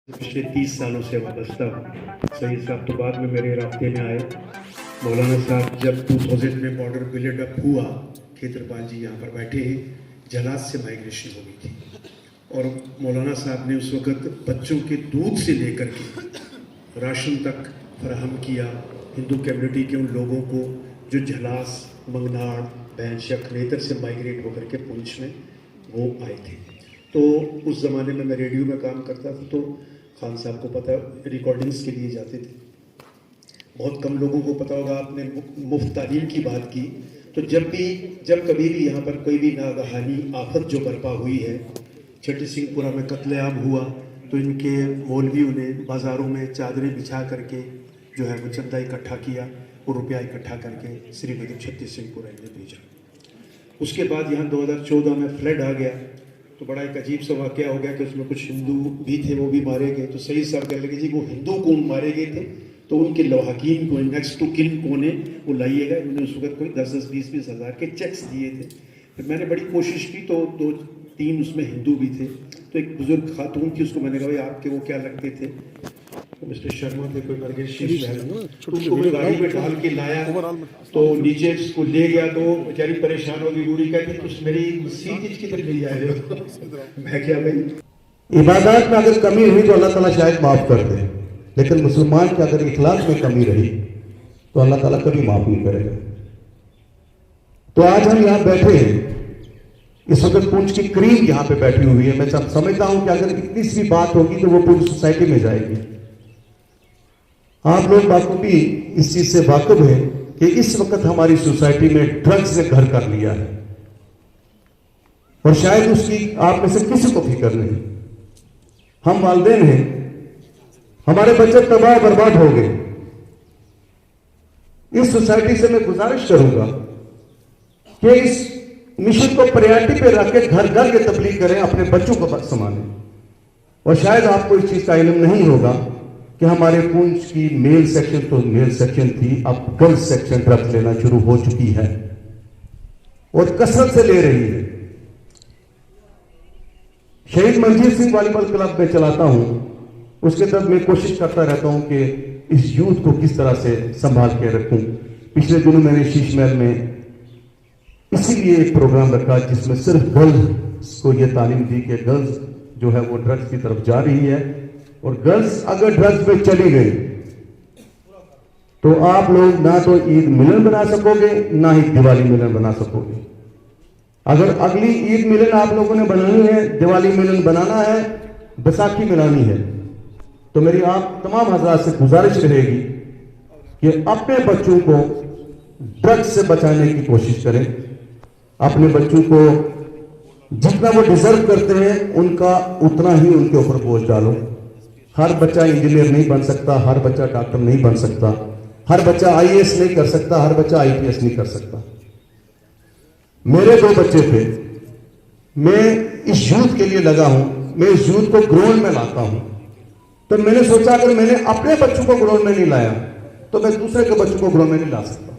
पिछले 30 सालों से वाबस्ता हूँ। सईद साहब तो बाद में मेरे रास्ते में आए। मौलाना साहब जब 2000 में बॉर्डर बिल्ड अप हुआ, खेतरपाल जी यहाँ पर बैठे हैं, जलाद से माइग्रेशन हो गई थी और मौलाना साहब ने उस वक़्त बच्चों के दूध से लेकर के राशन तक फराहम किया हिंदू कम्युनिटी के उन लोगों को जो झलास, मंगनाड़, बैंश या खनेतर से माइग्रेट होकर के पुंछ में वो आए थे। तो उस ज़माने में मैं रेडियो में काम करता था, तो खान साहब को पता रिकॉर्डिंग्स के लिए जाते थे। बहुत कम लोगों को पता होगा, आपने मुफ्त तालीम की बात की, तो जब कभी भी यहाँ पर कोई भी नागहानी आफत जो बर्पा हुई है, छठी सिंहपुरा में कत्लेआम हुआ, तो इनके मौलवियों ने बाज़ारों में चादरें बिछा करके जो है वो चंदा इकट्ठा किया और रुपया इकट्ठा करके श्रीनगर छठी सिंहपुरा इन्हें भेजा। उसके बाद यहाँ 2014 में फ्लड आ गया, तो बड़ा एक अजीब सा वाक़या हो गया कि उसमें कुछ हिंदू भी थे, वो भी मारे गए। तो सईद साहब कहने लगे जी वो हिंदू कौन मारे गए थे, तो उनके लवाहकीन को, नेक्स्ट टू किन कौन है वो लाइएगा। इन्होंने उस वक्त कोई 10-10, 20-20 हज़ार के चेक्स दिए थे। फिर मैंने बड़ी कोशिश की, तो 2-3 उसमें हिंदू भी थे। तो एक बुजुर्ग खातून थी, उसको मैंने कहा भाई आपके वो क्या लगते थे, तो मिस्टर शर्मा थे, कोई नरगिस तो उनको मैं गाड़ी में डाल के लाया, तो नीचे उसको ले गया, तो बेचारी परेशान होगी, बूढ़ी कहती तो मेरी सीधी की तरफ ले आए हो। मैं क्या भाई, इबादत में अगर कमी हुई तो अल्लाह ताला शायद माफ कर दे, लेकिन मुसलमान की अगर इखलास में कमी रही तो अल्लाह ताला कभी माफ नहीं करेगा। तो आज हम यहाँ बैठे हैं, इस वक्त पुंछ की क्रीम यहाँ पे बैठी हुई है। मैं समझता हूं कि अगर इतनी सी बात होगी तो वो पूरी सोसाइटी में जाएगी। आप लोग बाखूबी इस चीज से वाकिफ हैं कि इस वक्त हमारी सोसाइटी में ड्रग्स ने घर कर लिया है और शायद उसकी आप में से किसी को फिक्र नहीं। हम वालिदैन हैं, हमारे बच्चे तबाह बर्बाद हो गए। इस सोसाइटी से मैं गुजारिश करूंगा कि इस मिशन को प्रायोरिटी पे रख के घर घर के तबलीग करें, अपने बच्चों को संभालें। और शायद आपको इस चीज का इल्म नहीं होगा कि हमारे पुंछ की मेल सेक्शन तो मेल सेक्शन थी, अब गर्ल्स सेक्शन ड्रग्स लेना शुरू हो चुकी है और कसरत से ले रही है। शहीद मंजीर सिंह वॉलीबॉल क्लब में चलाता हूं, उसके तहत मैं कोशिश करता रहता हूं कि इस यूथ को किस तरह से संभाल के रखूं। पिछले दिनों मैंने शीश महल में इसीलिए एक प्रोग्राम रखा जिसमें सिर्फ गर्ल्स को यह तालीम दी कि गर्ल्स जो है वो ड्रग्स की तरफ जा रही है, और गर्ल्स अगर ड्रग्स में चली गई तो आप लोग ना तो ईद मिलन बना सकोगे, ना ही दिवाली मिलन बना सकोगे। अगर अगली ईद मिलन आप लोगों ने बनानी है, दिवाली मिलन बनाना है, बैसाखी मिलानी है, तो मेरी आप तमाम हज़रात से गुजारिश रहेगी कि अपने बच्चों को ड्रग्स से बचाने की कोशिश करें। अपने बच्चों को जितना वो डिजर्व करते हैं उनका उतना ही उनके ऊपर बोझ डालो। हर बच्चा इंजीनियर नहीं बन सकता, हर बच्चा डॉक्टर नहीं बन सकता, हर बच्चा आईएएस नहीं कर सकता, हर बच्चा आईपीएस नहीं कर सकता। मेरे 2 बच्चे थे, मैं इस यूथ के लिए लगा हूं, मैं इस यूथ को ग्राउंड में लाता हूं। तो मैंने सोचा अगर मैंने अपने बच्चों को ग्राउंड में नहीं लाया तो मैं दूसरे के बच्चों को ग्राउंड में नहीं ला सकता।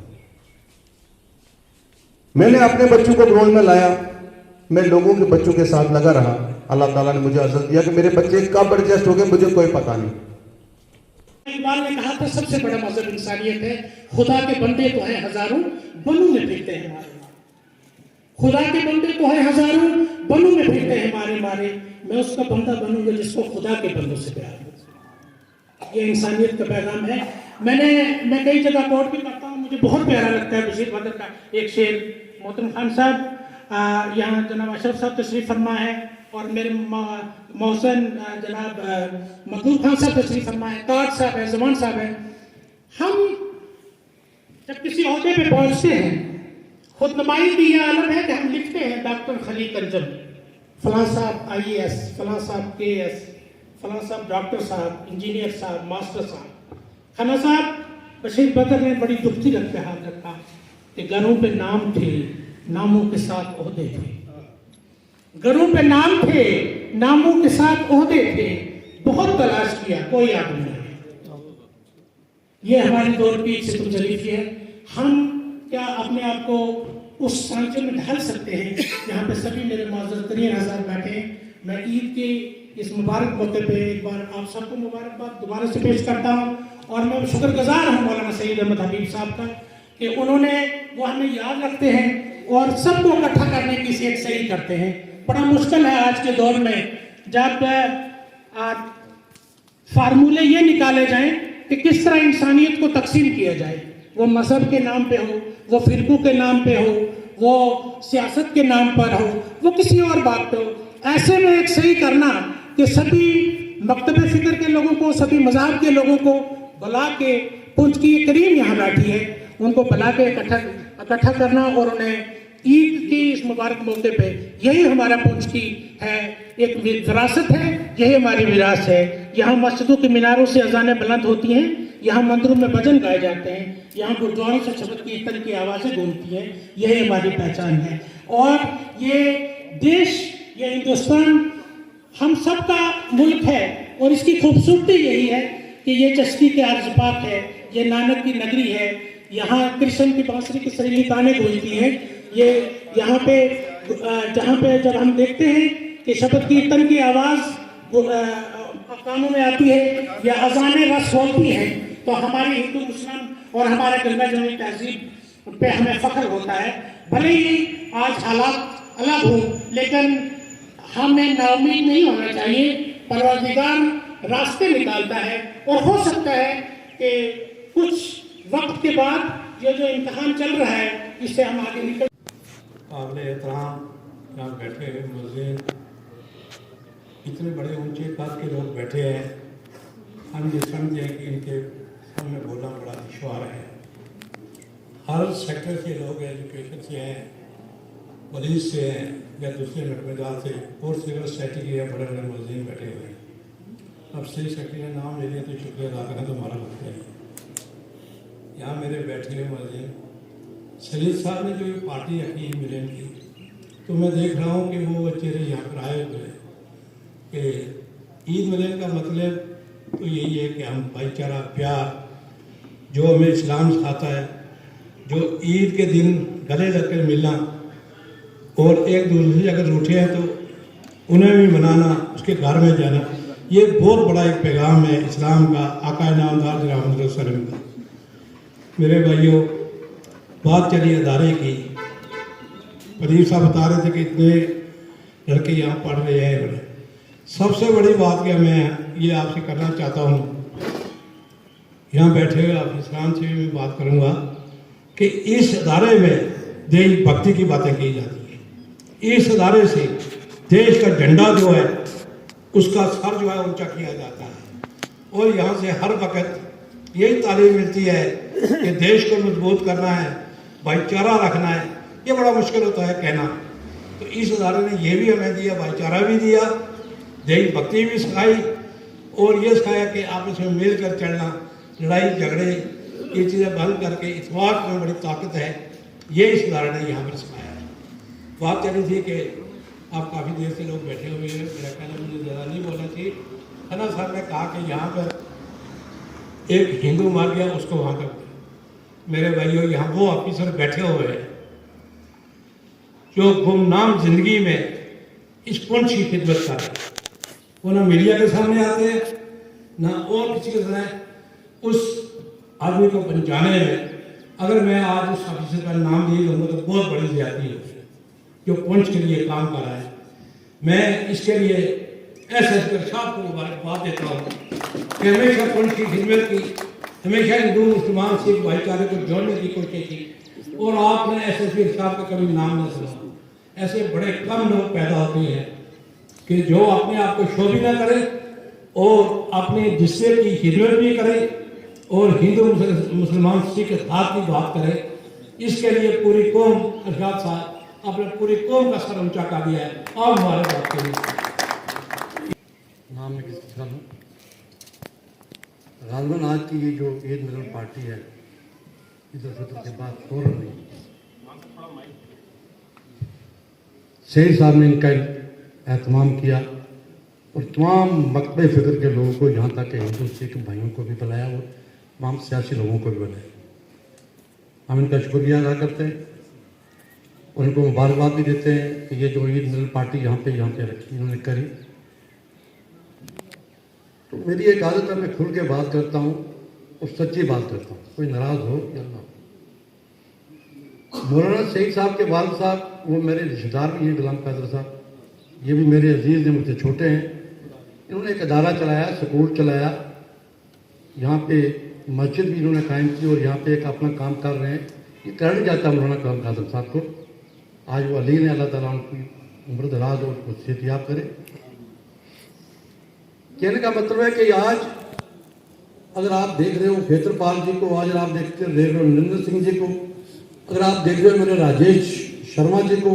मैंने अपने बच्चों को ग्राउंड में लाया, मैं लोगों के बच्चों के साथ लगा रहा। अल्लाह ताला ने मुझे इज्जत दिया कि मेरे बच्चे कब एडजस्ट हो गए मुझे कोई पता नहीं। इकबाल ने कहा था सबसे बड़ा मजहब इंसानियत है। खुदा के बंदे तो हैं हजारों, बनू में फिरते हैं मारे मारे। खुदा के बंदे तो हैं हजारों, बनू में फिरते हैं मारे मारे। मैं उसका बंदा बनूंगा जिसको खुदा के बंदों से प्यार हो। ये इंसानियत का पैगाम है। मैं कई जगह कोट भी करता हूँ, मुझे बहुत प्यारा लगता है बशीर बदर का एक शेर। मोहतरम खान साहब, यहाँ जनाब अशरफ साहब तशरीफ फरमा है और मेरे मौसन जनाब मकबूल खान साहब तशरीफ फरमा है, ताज साहब है, जमान साहब है। हम जब किसी ओहदे पे पहुंचते हैं, खुद नुमाइंदगी यह आलम है कि हम लिखते हैं डॉक्टर खलील कंजम, फलां साहब आईएएस, फलां साहब केएएस, फलां साहब डॉक्टर साहब, इंजीनियर साहब, मास्टर साहब। खाना साहब बशीर बदर ने बड़ी दुखती रख पे हाथ रखा कि घरों पे नाम थे, नामों के साथ ओहदे थे। घरों पे नाम थे, नामों के साथ ओहदे थे। बहुत तलाश किया, कोई आदमी नहीं। ये हमारी दौर की सितमजलीफी है। हम क्या अपने आप को उस सांचे में ढाल सकते हैं जहाँ पे सभी मेरे माजरतरीन हज़ार बैठे हैं। मैं ईद के इस मुबारक मौके पे एक बार आप सबको मुबारकबाद दोबारा से पेश करता हूँ। और मैं शुक्रगुजार हूँ मौलाना सईद अहमद हबीब साहब का कि उन्होंने वो हमें याद रखते हैं और सबको इकट्ठा करने की सेक सही करते हैं। बड़ा मुश्किल है आज के दौर में जब फार्मूले ये निकाले जाएं कि किस तरह इंसानियत को तकसीम किया जाए, वो मजहब के नाम पे हो, वो फिरकों के नाम पे हो, वो सियासत के नाम पर हो, वो किसी और बात पे हो। ऐसे में एक सही करना कि सभी मकतब फिक्र के लोगों को, सभी मज़हब के लोगों को बुला के, पुंछ की करीम यहाँ बैठी है, उनको बुला के इकट्ठा करना और उन्हें ईद की इस मुबारक मौके पे, यही हमारा पुंछ की है एक विरासत है, यही हमारी विरासत है। यहाँ मस्जिदों के मीनारों से अजानें बुलंद होती हैं, यहाँ मंदिरों में भजन गाए जाते हैं, यहाँ गुरुद्वारों से शबद कीर्तन की आवाज़ें गूंजती हैं, यही हमारी पहचान है। और ये देश, ये हिंदुस्तान हम सबका मुल्क है और इसकी खूबसूरती यही है कि ये चश्ती के अर्ज पाक है, ये नानक की नगरी है, यहाँ कृष्ण की बांसुरी की सरीली ताने गूंजती हैं। ये यहाँ पे जहाँ पे जब हम देखते हैं कि शबद कीर्तन की आवाज़ कानों में आती है या अजानें रस होती हैं, तो हमारी हिंदू मुस्लिम और हमारे गंगा जमुनी तहजीब पे हमें फख्र होता है। भले ही आज हालात अलग हों, लेकिन हमें नाउमीद नहीं होना चाहिए। परवरदिगार रास्ते निकालता है और हो सकता है कि कुछ वक्त के बाद ये जो इम्तिहान चल रहा है इससे हम आगे निकल। काबिल एहतराम यहाँ बैठे हैं मुअज्जिन, इतने बड़े ऊंचे कद के लोग बैठे हैं, हम ये समझें कि इनके सामने बोलना बड़ा दुश्वार है। हर सेक्टर से लोग एजुकेशन से हैं, पुलिस से हैं या दूसरे महकमेदार से, और सिविल सोसाइटी के बड़े बड़े मुअज्जिन बैठे हुए हैं। अब सही सेक्रेटरी ने नाम ले लिया तो शुक्रिया अदा करना तुम्हारा वक्त है। यहाँ मेरे बैठे हुए मुअज्जिन सलीद साहब ने जो ये पार्टी रखी है मिलन की, तो मैं देख रहा हूँ कि वो चेहरे यहाँ पर आए हुए हैं कि ईद मिलन का मतलब तो यही है कि हम भाईचारा, प्यार जो हमें इस्लाम सिखाता है, जो ईद के दिन गले लगकर मिलना और एक दूसरे से अगर रूठे हैं तो उन्हें भी मनाना, उसके घर में जाना, ये बहुत बड़ा एक पैगाम है इस्लाम का, आका नामदार रहमत वसल्लम का। मेरे भाइयों, बात चली अदारे की, प्रदीप साहब बता रहे थे कि इतने लड़के यहाँ पढ़ रहे हैं बड़े। सबसे बड़ी बात क्या मैं ये आपसे करना चाहता हूँ, यहाँ बैठे हुए आप इस्लाम से भी मैं बात करूँगा कि इस अदारे में देशभक्ति की बातें की जाती हैं। इस अदारे से देश का झंडा जो है उसका सर जो है ऊंचा किया जाता है और यहाँ से हर वक्त यही तालीम मिलती है कि देश को मजबूत करना है, भाईचारा रखना है। ये बड़ा मुश्किल होता है कहना, तो इस अदारे ने ये भी हमें दिया, भाईचारा भी दिया, देशभक्ति भी सिखाई और ये सिखाया कि आपस में मिल कर चलना, लड़ाई झगड़े ये चीज़ें बंद करके इत्तेफाक में बड़ी ताकत है, ये इस अदारे ने यहाँ पर सिखाया है। बात चली थी कि आप काफ़ी देर से लोग बैठे हुए हैं, मेरा कहना मुझे ज़्यादा नहीं बोलना चाहिए। खन्ना साहब ने कहा कि यहाँ पर एक हिंदू मर गया, उसको वहाँ पर, मेरे भाइयों यहाँ वो ऑफिसर बैठे हुए हैं जो गुमनाम जिंदगी में इस पुंछ की खिदमत कर रहे हैं। वो ना मीडिया के सामने आते हैं ना और किसी के सामने। उस आदमी को पहचाने में अगर मैं आज उस ऑफिसर का नाम नहीं लूँगा तो बहुत बड़ी ज्यादती है जो पुंछ के लिए काम कर रहा है। मैं इसके लिए एसएसपी साहब को मुबारकबाद देता हूँ कि हमेशा पुंछ की खिदमत की, हमेशा हिंदू मुसलमान सिख भाईचारे को जोड़ने की कोशिश की और आपने एसएसपी साहब का कभी नाम न सुना। ऐसे बड़े कम लोग पैदा होते हैं कि जो अपने आप को शो भी ना करे और अपने जिस्से की खिदमत भी करे और हिंदू मुसलमान सिख के साथ की बात करे। इसके लिए पूरी कौम, अरशाद साहब आपने पूरी कौम का सर ऊंचा कर दिया है। और हमारे बात के लिए नाम में किसी गालबन आज की ये जो ईद मिलन पार्टी है, ईद उल फितर के बाद हो रही है, शेख साहब ने इनका एहतमाम किया और तमाम मकतब फिक्र के लोगों को, यहाँ तक कि हिंदू सिख भाइयों को भी बुलाया और तमाम सियासी लोगों को भी बुलाया। हम इनका शुक्रिया अदा करते हैं और इनको मुबारकबाद भी देते हैं कि ये जो ईद मिलन पार्टी यहाँ पे रखी, इन्होंने करी। तो मेरी एक आदत है, मैं खुल के बात करता हूँ और सच्ची बात करता हूँ, कोई नाराज हो या ना हो। मौलाना सईद साहब के वालिद साहब वो मेरे रिश्तेदार भी हैं, गुलाम कादर साहब, ये भी मेरे अजीज हैं, मुझसे छोटे हैं। इन्होंने एक अदारा चलाया, स्कूल चलाया, यहाँ पे मस्जिद भी इन्होंने कायम की और यहाँ पे एक अपना काम कर रहे हैं। ये क्रेडिट जाता है मौलाना गुलाम कादर साहब को। आज वो अली ने, अल्लाह ताला उनकी उम्र दराज और उसको सेहतियाब करे। कहने का मतलब है कि आज अगर आप देख रहे हो खेत्रपाल जी को, आज आप देख रहे हो नरेंद्र सिंह जी को, अगर आप देख रहे हो मेरे राजेश शर्मा जी को,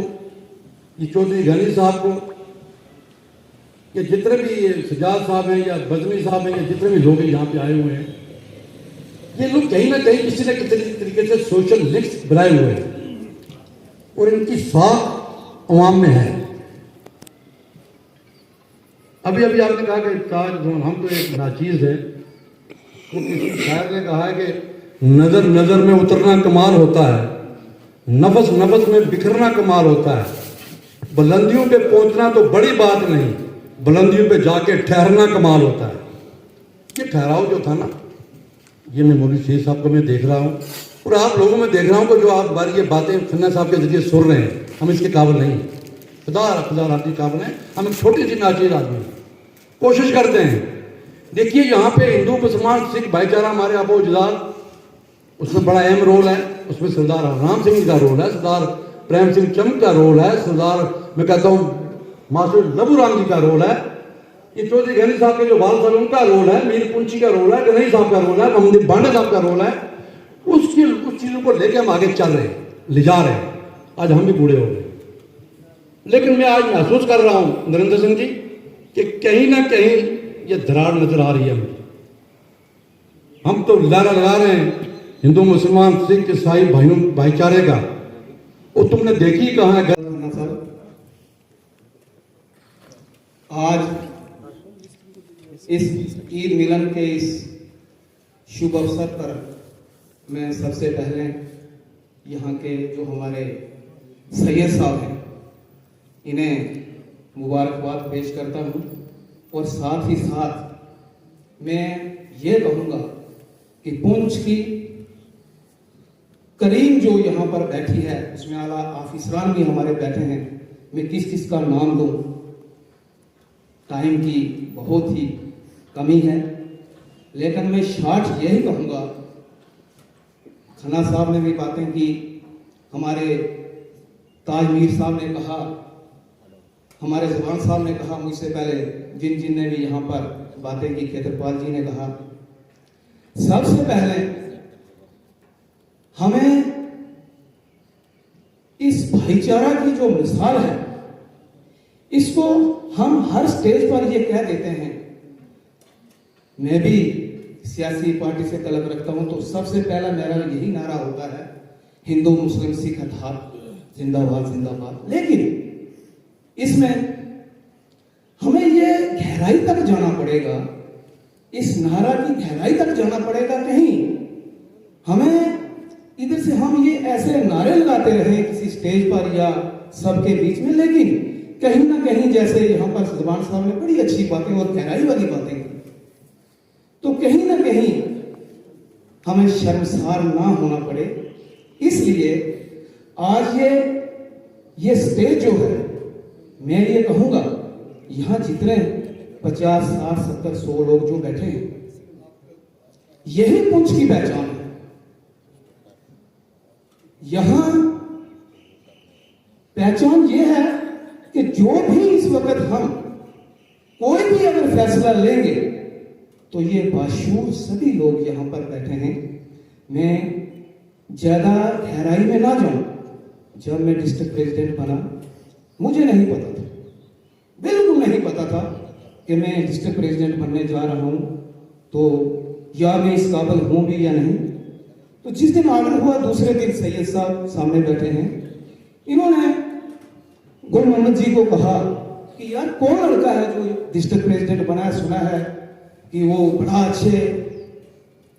ये चौधरी गनी साहब को, ये जितने भी ये सजाद साहब हैं या बदमी साहब हैं या जितने भी लोग यहाँ पे आए हुए हैं, ये लोग कहीं ना कहीं किसी न किसी तरीके से सोशल लिंक्स बनाए हुए हैं और इनकी साख अवाम में है। अभी अभी आपने कहा कि ताज हम तो एक नाचीज है, तो किसी शायर ने कहा है कि नजर नजर में उतरना कमाल होता है, नफस नफस में बिखरना कमाल होता है, बुलंदियों पे पहुंचना तो बड़ी बात नहीं, बुलंदियों पे जाके ठहरना कमाल होता है। ये ठहराव जो था ना, ये मैं मौलवी शेख साहब को मैं देख रहा हूँ और आप लोगों में देख रहा हूँ कि जो आप बार ये बातें खन्ना साहब के जरिए सुन रहे हैं, हम इसके काबिल नहीं, खुदा आपकी काबिल हैं, हम एक छोटी सी नाचीज आदमी कोशिश करते हैं। देखिए यहाँ पे हिंदू मुसलमान सिख भाईचारा हमारे आबो अजदाद, उसमें बड़ा अहम रोल है। उसमें सरदार राम सिंह का रोल है, सरदार प्रेम सिंह चंद का रोल है, सरदार मैं कहता हूँ मास्टर लबू राम जी का रोल है, ये चौधरी गनी साहब के जो वाल साहब उनका रोल है, मीर पुंची का रोल है, गनई साहब का रोल है, मोहम्मद बांडे साहब का रोल है। उस चीज़ों को लेके हम आगे चल रहे हैं, ले जा रहे हैं। आज हम भी बूढ़े हो गए, लेकिन मैं आज महसूस कर रहा हूँ नरेंद्र सिंह जी कि कहीं ना कहीं ये दरार नजर आ रही है मुझे। हम तो नारा लगा रहे हैं हिंदू मुसलमान सिख ईसाई भाइयों भाईचारे का, और तुमने देखी कहाँ है। आज इस ईद मिलन के इस शुभ अवसर पर मैं सबसे पहले यहाँ के जो हमारे सैयद साहब हैं, इन्हें मुबारकबाद पेश करता हूँ और साथ ही साथ मैं ये कहूँगा कि पुंछ की करीम जो यहाँ पर बैठी है, उसमें आला ऑफिसरान भी हमारे बैठे हैं। मैं किस किस का नाम लूँ, टाइम की बहुत ही कमी है, लेकिन मैं शॉर्ट यही कहूँगा। खन्ना साहब ने भी बातें की, हमारे ताज मीर साहब ने कहा, हमारे जबान साहब ने कहा, मुझसे पहले जिन जिन ने भी यहाँ पर बातें की, खेत्रपाल जी ने कहा। सबसे पहले हमें इस भाईचारा की जो मिसाल है, इसको हम हर स्टेज पर ये कह देते हैं। मैं भी सियासी पार्टी से तल्लुक रखता हूं, तो सबसे पहला मेरा यही नारा होता है, हिंदू मुस्लिम सिख इत्तेहाद जिंदाबाद जिंदाबाद। लेकिन इसमें हमें ये गहराई तक जाना पड़ेगा, इस नारा की गहराई तक जाना पड़ेगा। कहीं हमें इधर से हम ये ऐसे नारे लगाते रहे किसी स्टेज पर या सबके बीच में, लेकिन कहीं ना कहीं जैसे यहाँ पर जुबान साहब ने बड़ी अच्छी बातें और गहराई वाली बातें की, तो कहीं ना कहीं हमें शर्मसार ना होना पड़े। इसलिए आज ये स्टेज जो है, मैं ये कहूँगा यहाँ जितने 50, 60, 70, 100 लोग जो बैठे हैं, यही पुंछ की पहचान है। यहाँ पहचान ये है कि जो भी इस वक्त हम कोई भी अगर फैसला लेंगे तो ये बाशूर सभी लोग यहाँ पर बैठे हैं। मैं ज्यादा गहराई में ना जाऊं। जब मैं डिस्ट्रिक्ट प्रेसिडेंट बना, मुझे नहीं पता था, बिल्कुल नहीं पता था कि मैं डिस्ट्रिक्ट प्रेसिडेंट बनने जा रहा हूं, तो या मैं इस काबिल हूं भी या नहीं। तो जिस दिन ऑर्डर हुआ, दूसरे दिन सैयद साहब सामने बैठे हैं, इन्होंने गुल मोहम्मद जी को कहा कि यार कौन लड़का है जो डिस्ट्रिक्ट प्रेसिडेंट बना है, सुना है कि वो बड़ा अच्छे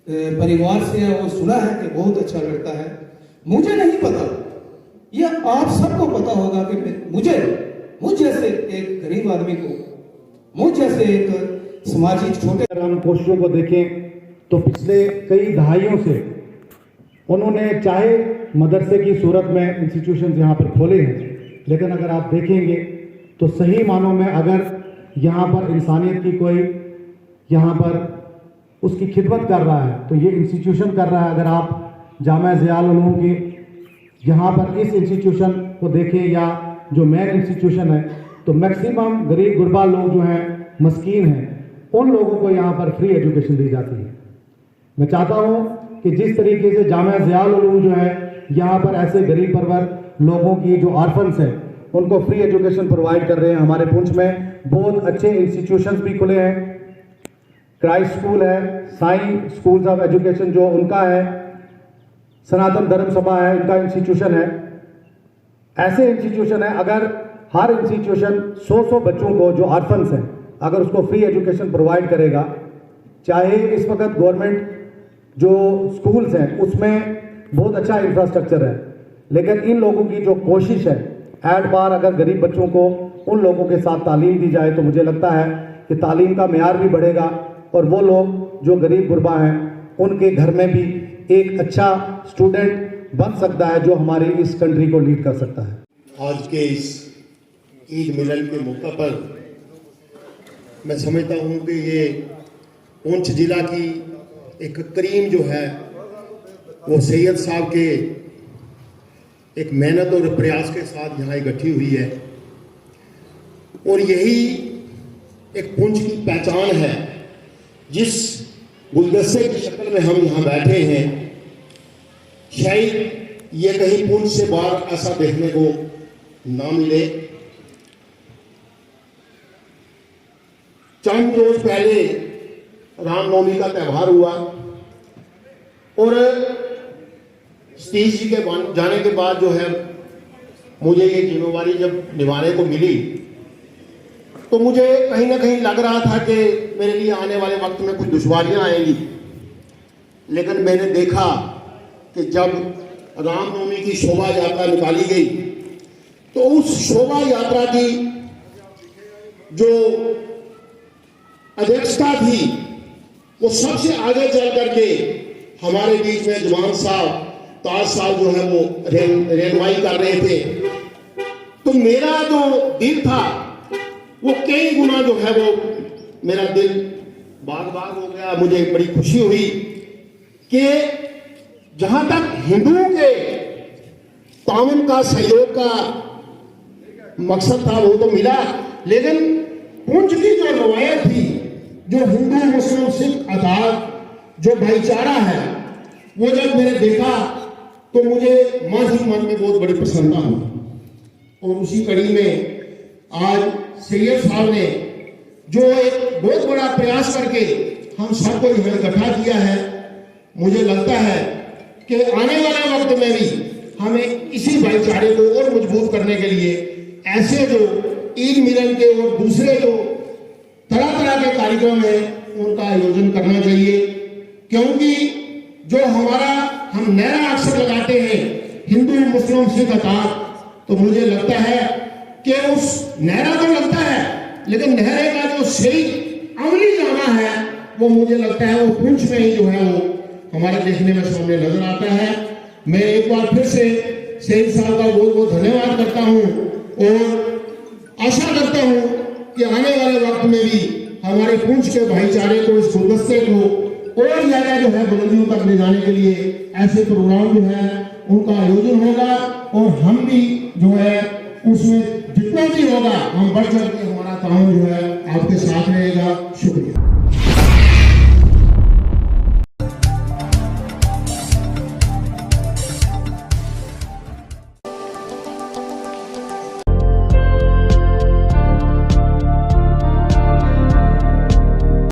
परिवार से है, वो सुना है कि बहुत अच्छा लड़का है। मुझे नहीं पता, ये आप सबको पता होगा कि मुझ जैसे एक गरीब आदमी को, मुझ जैसे एक सामाजिक छोटे अगर हम कोशिशों को देखें तो पिछले कई दहाइयों से उन्होंने चाहे मदरसे की सूरत में इंस्टीट्यूशन यहाँ पर खोले हैं, लेकिन अगर आप देखेंगे तो सही मानों में अगर यहाँ पर इंसानियत की कोई यहाँ पर उसकी खिदमत कर रहा है तो ये इंस्टीट्यूशन कर रहा है। अगर आप जामिया ज़ियाउल उलूम की यहाँ पर इस इंस्टीट्यूशन को देखें या जो मेन इंस्टीट्यूशन है तो मैक्सिमम गरीब गुरबा लोग जो हैं मस्कीन हैं उन लोगों को यहाँ पर फ्री एजुकेशन दी जाती है। मैं चाहता हूँ कि जिस तरीके से जामिया ज़ियाउल उलूम जो है यहाँ पर ऐसे गरीब परवर लोगों की जो ऑर्फन्स हैं उनको फ्री एजुकेशन प्रोवाइड कर रहे हैं। हमारे पुंछ में बहुत अच्छे इंस्टीट्यूशंस भी खुले हैं, क्राइस्ट स्कूल है, साई स्कूल्स ऑफ एजुकेशन जो उनका है, सनातन धर्म सभा है, इनका इंस्टीट्यूशन है। ऐसे इंस्टीट्यूशन है, अगर हर इंस्टीट्यूशन 100 बच्चों को जो ऑर्फन्स हैं अगर उसको फ्री एजुकेशन प्रोवाइड करेगा, चाहे इस वक्त गवर्नमेंट जो स्कूल्स हैं उसमें बहुत अच्छा इंफ्रास्ट्रक्चर है, लेकिन इन लोगों की जो कोशिश है एट बार अगर गरीब बच्चों को उन लोगों के साथ तालीम दी जाए तो मुझे लगता है कि तालीम का मेयार भी बढ़ेगा और वो लोग जो गरीब गुरबा हैं उनके घर में भी एक अच्छा स्टूडेंट बन सकता है जो हमारी इस कंट्री को लीड कर सकता है। आज के इस ईद मिलन के मौका पर मैं समझता हूँ कि ये पुंछ जिला की एक करीम जो है वो सैयद साहब के एक मेहनत और प्रयास के साथ यहाँ इकट्ठी हुई है और यही एक पुंछ की पहचान है। जिस गुलदस्ते की शक्ल में हम यहाँ बैठे हैं शायद ये कहीं पुंछ से बाहर ऐसा देखने को ना मिले। चंद रोज पहले रामनवमी का त्यौहार हुआ और सतीश जी के जाने के बाद जो है मुझे ये जिम्मेवारी जब निभाने को मिली तो मुझे कहीं ना कहीं लग रहा था कि मेरे लिए आने वाले वक्त में कुछ दुश्वारियां आएंगी, लेकिन मैंने देखा कि जब रामनवमी की शोभा यात्रा निकाली गई तो उस शोभा यात्रा की जो अध्यक्षता थी वो सबसे आगे चल करके हमारे बीच में जमान साहब ताज साहब जो है वो रहनुमाई कर रहे थे। तो मेरा जो दिल था वो कई गुना जो है वो मेरा दिल बाग बाग हो गया। मुझे बड़ी खुशी हुई कि जहां तक हिंदुओं के ताउन का सहयोग का मकसद था वो तो मिला, लेकिन पुंछ की जो रवायत थी, जो हिंदू मुस्लिम सिख आजाद जो भाईचारा है, वो जब मैंने देखा तो मुझे मन ही मन में बहुत बड़ी प्रसन्नता हुई। और उसी कड़ी में आज सैयद साहब ने जो एक बहुत बड़ा प्रयास करके हम सबको यहाँ इकट्ठा किया है, मुझे लगता है कि आने वाले वक्त में भी हमें इसी भाईचारे को और मजबूत करने के लिए ऐसे जो ईद मिलन के और दूसरे जो तरह तरह के कार्यक्रम है उनका आयोजन करना चाहिए। क्योंकि जो हमारा हम नारा अक्सर लगाते हैं हिंदू मुस्लिम सिख अतार, तो मुझे लगता है कि उस नारा तो लगता है लेकिन नारे का जो सही अमली जाना है वो मुझे लगता है वो पुंछ में ही जो है वो हमारे देखने में सामने नजर आता है। मैं एक बार फिर से सैयद साहब का बहुत बहुत धन्यवाद करता हूँ और आशा करता हूँ कि आने वाले वक्त में भी हमारे पुंछ के भाईचारे को, इस गुलदस्ते को और ज्यादा जो है बुलंदियों तक ले जाने के लिए ऐसे प्रोग्राम जो है उनका आयोजन होगा और हम भी जो है उसमें जितना भी होगा हम बढ़ चढ़ के हमारा काम जो है आपके साथ रहेगा। शुक्रिया।